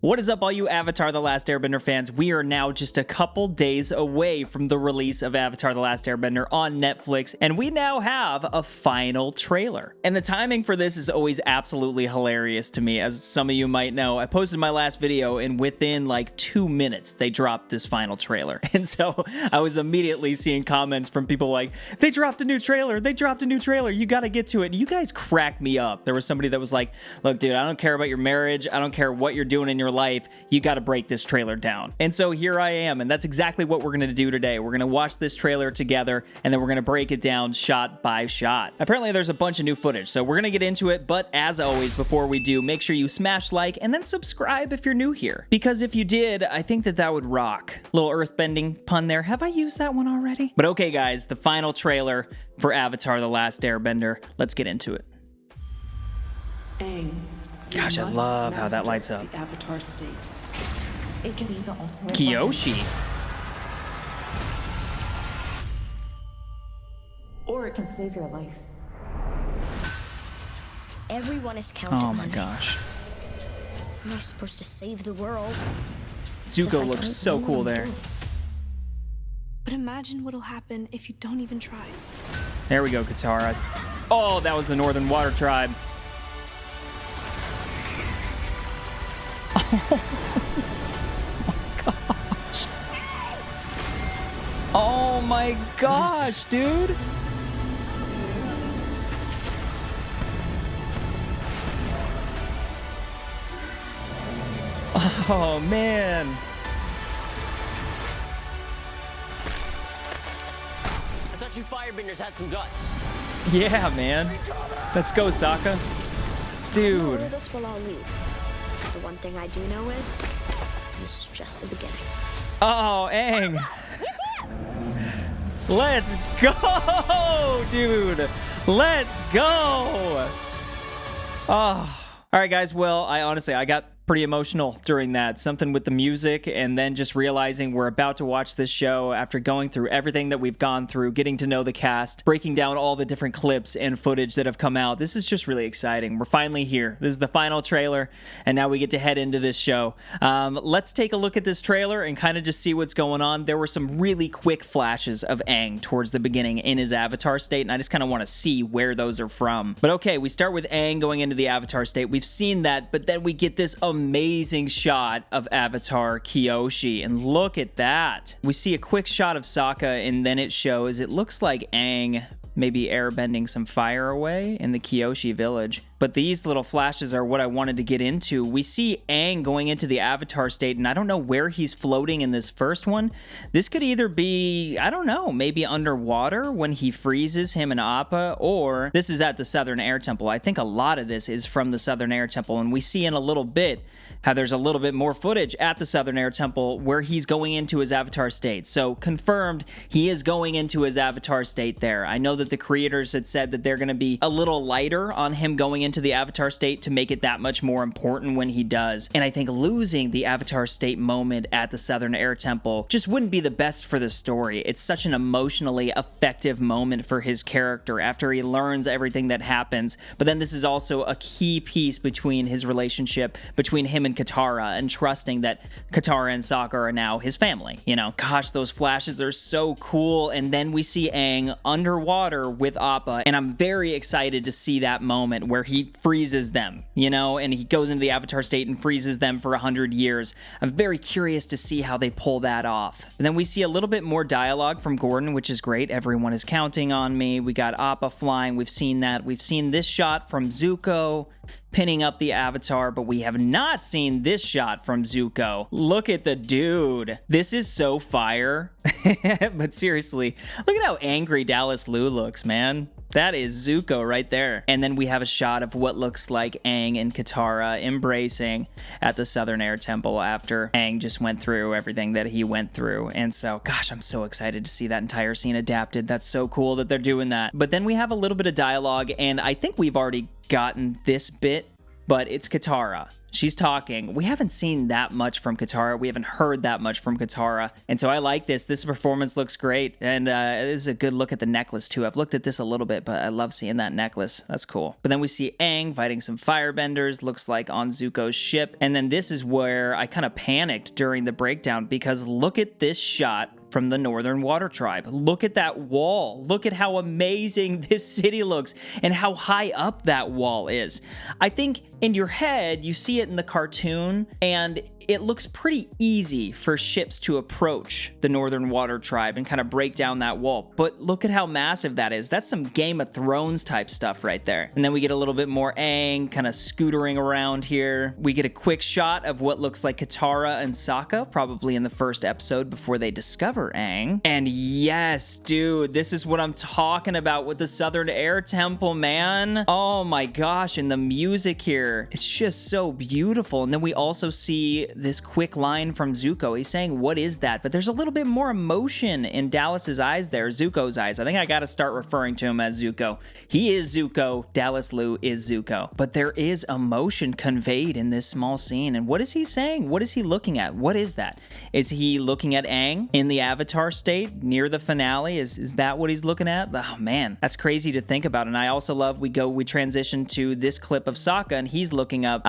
What is up, all you Avatar The Last Airbender fans? We are now just a couple days away from the release of Avatar The Last Airbender on Netflix, and we now have a final trailer. And the timing for this is always absolutely hilarious to me. As some of you might know, I posted my last video, and within like 2 minutes, they dropped this final trailer. And so I was immediately seeing comments from people like, they dropped a new trailer, you gotta get to it. And you guys crack me up. There was somebody that was like, look, dude, I don't care about your marriage, I don't care what you're doing in your life, you got to break this trailer down. And so here I am, and that's exactly what we're going to do today. We're going to watch this trailer together, and then we're going to break it down shot by shot. Apparently there's a bunch of new footage, so we're going to get into it, but as always, before we do, make sure you smash like and then subscribe if you're new here. Because if you did, I think that would rock. Little earthbending pun there. Have I used that one already? But okay, guys, the final trailer for Avatar The Last Airbender. Let's get into it. Aang. Gosh, I love how that lights up. The Avatar state. It can be the ultimate Kyoshi. or it can save your life. Everyone is counting Oh on my me. gosh. Am I supposed to save the world? Zuko looks so cool there. But imagine what'll happen if you don't even try. There we go, Katara. Oh, that was the Northern Water Tribe. Oh my gosh, dude. Oh man. I thought you firebenders had some guts. Yeah, man. Let's go, Sokka. Dude. Where this will all lead. The one thing I do know is this is just the beginning. Oh, Aang. Let's go, dude. Let's go. Oh. All right, guys. Well, I got pretty emotional during that. Something with the music, and then just realizing we're about to watch this show after going through everything that we've gone through, getting to know the cast, breaking down all the different clips and footage that have come out. This is just really exciting. We're finally here. This is the final trailer, and now we get to head into this show. Let's take a look at this trailer and kind of just see what's going on. There were some really quick flashes of Aang towards the beginning in his avatar state, and I just kind of want to see where those are from. But okay, we start with Aang going into the avatar state. We've seen that, but then we get this amazing shot of Avatar Kyoshi, and look at that. We see a quick shot of Sokka, and then it shows, it looks like Aang maybe airbending some fire away in the Kyoshi village. But these little flashes are what I wanted to get into. We see Aang going into the Avatar state, and I don't know where he's floating in this first one. This could either be, I don't know, maybe underwater when he freezes him and Appa, or this is at the Southern Air Temple. I think a lot of this is from the Southern Air Temple, and we see in a little bit how there's a little bit more footage at the Southern Air Temple where he's going into his Avatar state. So confirmed, he is going into his Avatar state there. I know that the creators had said that they're going to be a little lighter on him going into the Avatar state to make it that much more important when he does. And I think losing the Avatar state moment at the Southern Air Temple just wouldn't be the best for the story. It's such an emotionally effective moment for his character after he learns everything that happens. But then this is also a key piece between his relationship between him and Katara, and trusting that Katara and Sokka are now his family, you know? Gosh, those flashes are so cool. And then we see Aang underwater with Appa, and I'm very excited to see that moment where he freezes them, you know, and he goes into the Avatar state and freezes them for 100 years. I'm very curious to see how they pull that off. And then we see a little bit more dialogue from Gordon, which is great. Everyone is counting on me. We got Appa flying. We've seen that. We've seen this shot from Zuko pinning up the Avatar, but we have not seen this shot from Zuko. Look at the dude. This is so fire. But seriously, look at how angry Dallas Liu looks, man. That is Zuko right there. And then we have a shot of what looks like Aang and Katara embracing at the Southern Air Temple after Aang just went through everything that he went through. And so, gosh, I'm so excited to see that entire scene adapted. That's so cool that they're doing that. But then we have a little bit of dialogue, and I think we've already gotten this bit, but it's Katara. She's talking. We haven't seen that much from Katara. We haven't heard that much from Katara. And so I like this. This performance looks great. And it is a good look at the necklace, too. I've looked at this a little bit, but I love seeing that necklace. That's cool. But then we see Aang fighting some firebenders, looks like on Zuko's ship. And then this is where I kind of panicked during the breakdown, because look at this shot from the Northern Water Tribe. Look at that wall. Look at how amazing this city looks and how high up that wall is. I think in your head, you see it in the cartoon, and it looks pretty easy for ships to approach the Northern Water Tribe and kind of break down that wall. But look at how massive that is. That's some Game of Thrones type stuff right there. And then we get a little bit more Aang kind of scootering around here. We get a quick shot of what looks like Katara and Sokka, probably in the first episode before they discover Aang. And yes, dude, this is what I'm talking about with the Southern Air Temple, man. Oh my gosh, and the music here, it's just so beautiful. And then we also see this quick line from Zuko. He's saying, "What is that?" But there's a little bit more emotion in Dallas's eyes there, Zuko's eyes. I think I got to start referring to him as Zuko. He is Zuko. Dallas Liu is Zuko. But there is emotion conveyed in this small scene. And what is he saying? What is he looking at? What is that? Is he looking at Aang in the Avatar state near the finale? Is that what he's looking at? Oh man, that's crazy to think about. And I also love we transition to this clip of Sokka, and he's looking up.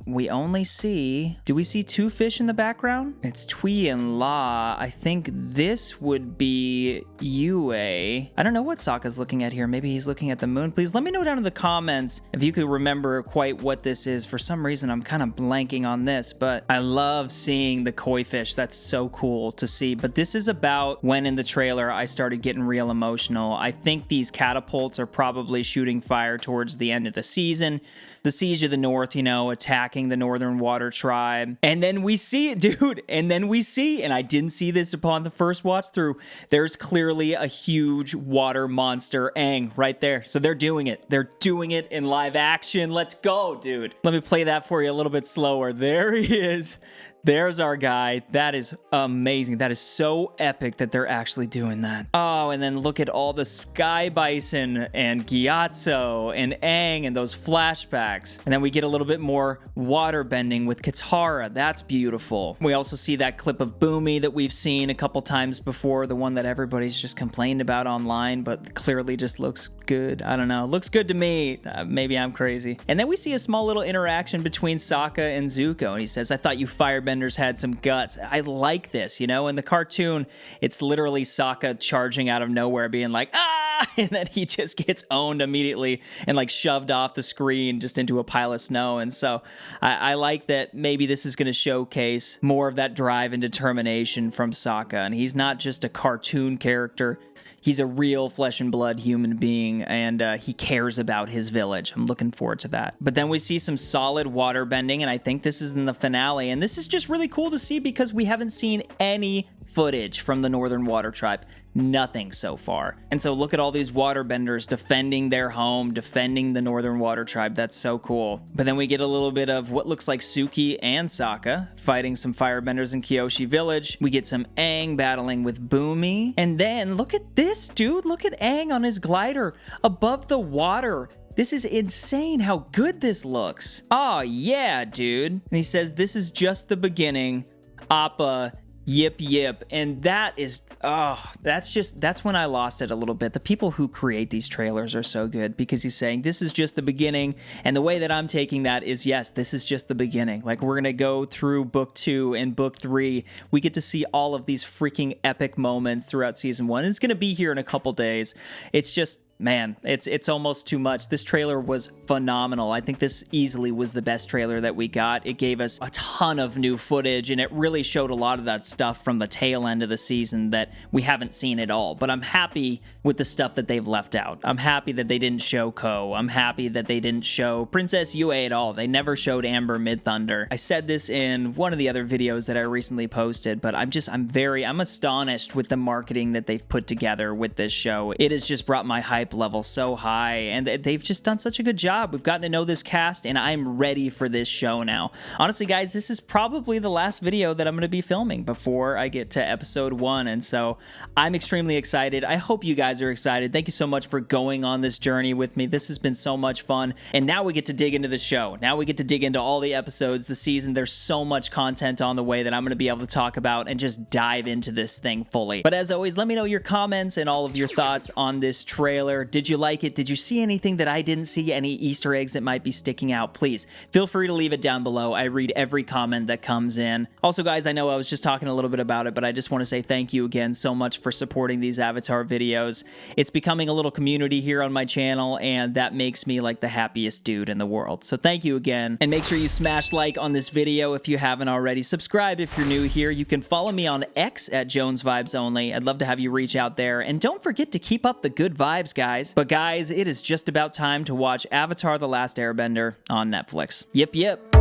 We only see, do we see two fish in the background? It's Tui and La. I think this would be Yue. I don't know what Sokka's looking at here. Maybe he's looking at the moon. Please let me know down in the comments if you could remember quite what this is. For some reason, I'm kind of blanking on this, but I love seeing the koi fish. That's so cool to see. But this is about when in the trailer I started getting real emotional. I think these catapults are probably shooting fire towards the end of the season. The Siege of the North, attacking the Northern Water Tribe. And then we see it, dude. And then we see, and I didn't see this upon the first watch through, there's clearly a huge water monster, Aang, right there. So they're doing it. They're doing it in live action. Let's go, dude. Let me play that for you a little bit slower. There he is. There's our guy. That is amazing. That is so epic that they're actually doing that. Oh, and then look at all the Sky Bison and Gyatso and Aang and those flashbacks. And then we get a little bit more water bending with Katara. That's beautiful. We also see that clip of Boomy that we've seen a couple times before, the one that everybody's just complained about online, but clearly just looks good. I don't know. Looks good to me. Maybe I'm crazy. And then we see a small little interaction between Sokka and Zuko. And he says, "I thought you firebenders had some guts." I like this, in the cartoon, it's literally Sokka charging out of nowhere being like, "Ah!" And then he just gets owned immediately and like shoved off the screen just into a pile of snow. And so I like that maybe this is going to showcase more of that drive and determination from Sokka. And he's not just a cartoon character. He's a real flesh and blood human being, and he cares about his village. I'm looking forward to that. But then we see some solid water bending, and I think this is in the finale. And this is just really cool to see because we haven't seen any footage from the Northern Water Tribe. Nothing so far. And so look at all these waterbenders defending their home, defending the Northern Water Tribe. That's so cool. But then we get a little bit of what looks like Suki and Sokka fighting some firebenders in Kyoshi Village. We get some Aang battling with Boomy. And then look at this, dude. Look at Aang on his glider above the water. This is insane how good this looks. Oh, yeah, dude. And he says, "This is just the beginning. APPA, Yip Yip." And that is, that's when I lost it a little bit. The people who create these trailers are so good because he's saying this is just the beginning. And the way that I'm taking that is, yes, this is just the beginning. Like, we're going to go through book 2 and book 3. We get to see all of these freaking epic moments throughout season 1. It's going to be here in a couple days. It's just, man, it's almost too much. This trailer was phenomenal. I think this easily was the best trailer that we got. It gave us a ton of new footage, and it really showed a lot of that stuff from the tail end of the season that we haven't seen at all. But I'm happy with the stuff that they've left out. I'm happy that they didn't show Ko. I'm happy that they didn't show Princess Yue at all. They never showed Amber Midthunder. I said this in one of the other videos that I recently posted, but I'm astonished with the marketing that they've put together with this show. It has just brought my hype hype level so high, and they've just done such a good job. We've gotten to know this cast, and I'm ready for this show now. Honestly, guys, this is probably the last video that I'm going to be filming before I get to episode 1, and so I'm extremely excited. I hope you guys are excited. Thank you so much for going on this journey with me. This has been so much fun, and now we get to dig into the show. Now we get to dig into all the episodes, the season. There's so much content on the way that I'm going to be able to talk about and just dive into this thing fully. But as always, let me know your comments and all of your thoughts on this trailer. Did you like it? Did you see anything that I didn't see? Any Easter eggs that might be sticking out? Please feel free to leave it down below. I read every comment that comes in. Also, guys, I know I was just talking a little bit about it, but I just want to say thank you again so much for supporting these Avatar videos. It's becoming a little community here on my channel, and that makes me like the happiest dude in the world. So thank you again, and make sure you smash like on this video if you haven't already. Subscribe if you're new here. You can follow me on X at Jones Vibes Only. I'd love to have you reach out there, and don't forget to keep up the good vibes, guys. But guys, it is just about time to watch Avatar The Last Airbender on Netflix. Yip yip.